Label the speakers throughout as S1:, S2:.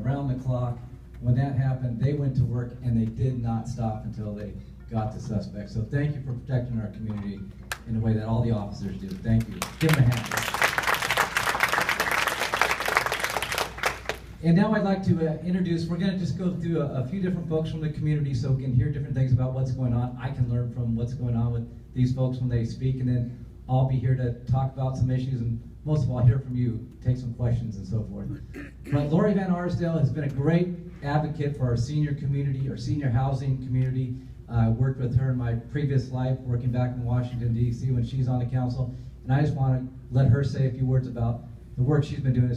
S1: around the clock. When that happened, they went to work and they did not stop until they got the suspect. So thank you for protecting our community in a way that all the officers do. Thank you. Give them a hand. And now I'd like to introduce, we're going to just go through a few different folks from the community so we can hear different things about what's going on. I can learn from what's going on with these folks when they speak, and then I'll be here to talk about some issues, and most of all, hear from you, take some questions and so forth. But Lori Van Arsdale has been a great advocate for our senior community, our senior housing community. I worked with her in my previous life, working back in Washington, D.C. when she's on the council, and I just want to let her say a few words about the work she's been doing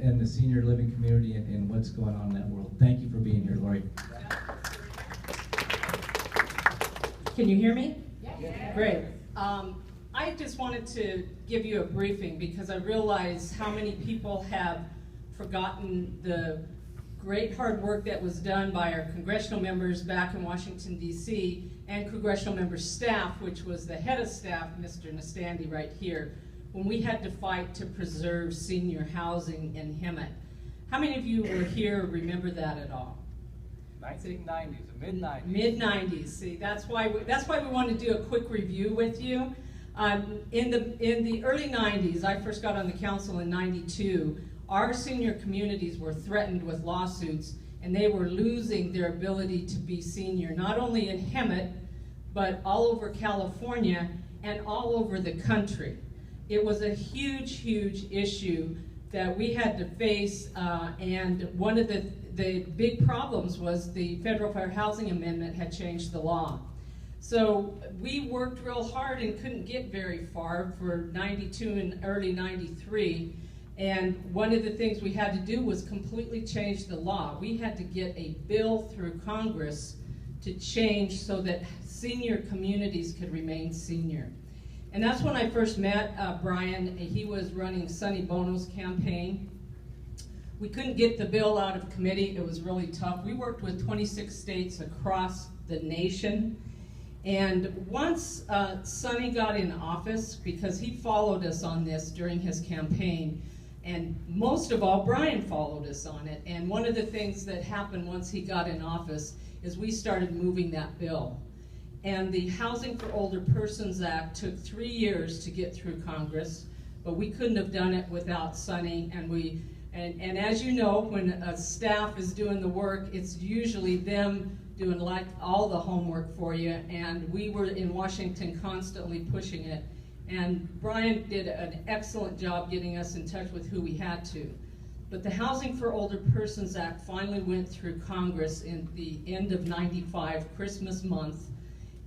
S1: in the senior living community and what's going on in that world. Thank you for being here, Lori.
S2: Can you hear me?
S3: Yeah.
S2: Great. I just wanted to give you a briefing because I realize how many people have forgotten the great hard work that was done by our congressional members back in Washington, D.C., and congressional member staff, which was the head of staff, Mr. Nastandi, right here, when we had to fight to preserve senior housing in Hemet. How many of you were here remember that at all?
S3: 1990s, mid-90s.
S2: Mid-90s. See, that's why we want to do a quick review with you. In the early 90s, I first got on the council in 92. Our senior communities were threatened with lawsuits, and they were losing their ability to be senior, not only in Hemet, but all over California and all over the country. It was a huge, huge issue that we had to face, and one of the big problems was the Federal Fair Housing Amendment had changed the law. So we worked real hard and couldn't get very far for 92 and early 93. And one of the things we had to do was completely change the law. We had to get a bill through Congress to change so that senior communities could remain senior. And that's when I first met Brian. He was running Sonny Bono's campaign. We couldn't get the bill out of committee. It was really tough. We worked with 26 states across the nation. And once Sonny got in office, because he followed us on this during his campaign, and most of all, Brian followed us on it. And one of the things that happened once he got in office is we started moving that bill. And the Housing for Older Persons Act took 3 years to get through Congress, but we couldn't have done it without Sonny. And as you know, when a staff is doing the work, it's usually them doing like all the homework for you, and we were in Washington constantly pushing it. And Brian did an excellent job getting us in touch with who we had to. But the Housing for Older Persons Act finally went through Congress in the end of '95, Christmas month.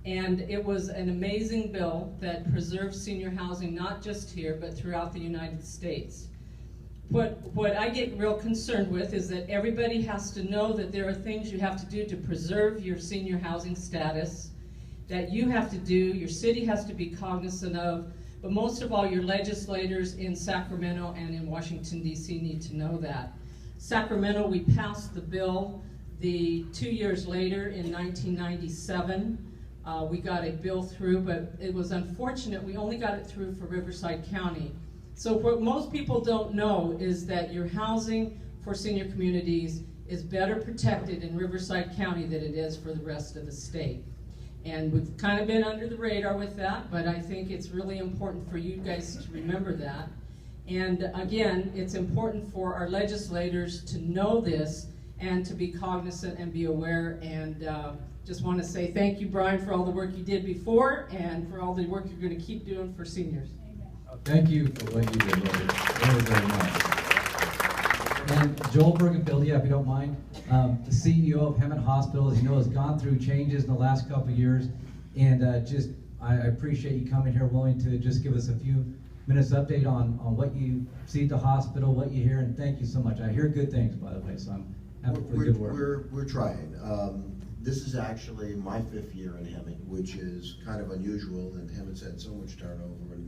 S2: And it was an amazing bill that preserves senior housing, not just here, but throughout the United States. What I get real concerned with is that everybody has to know that there are things you have to do to preserve your senior housing status, that you have to do, your city has to be cognizant of, but most of all, your legislators in Sacramento and in Washington, D.C. need to know that. Sacramento, we passed the bill 2 years later in 1997. We got a bill through, but it was unfortunate. We only got it through for Riverside County. So what most people don't know is that your housing for senior communities is better protected in Riverside County than it is for the rest of the state. And we've kind of been under the radar with that, but I think it's really important for you guys to remember that. And again, it's important for our legislators to know this and to be cognizant and be aware. And just want to say thank you, Brian, for all the work you did before and for all the work you're going to keep doing for seniors.
S1: Thank you for what you did, Lori. Very, very much. And Joel Bergenfield, if you don't mind, the CEO of Hemet Hospital, as you know, has gone through changes in the last couple of years. And I appreciate you coming here, willing to just give us a few minutes update on what you see at the hospital, what you hear, and thank you so much. I hear good things, by the way, so I'm happy for the good work.
S4: We're trying. This is actually my 5th year in Hemet, which is kind of unusual, and Hemet's had so much turnover. And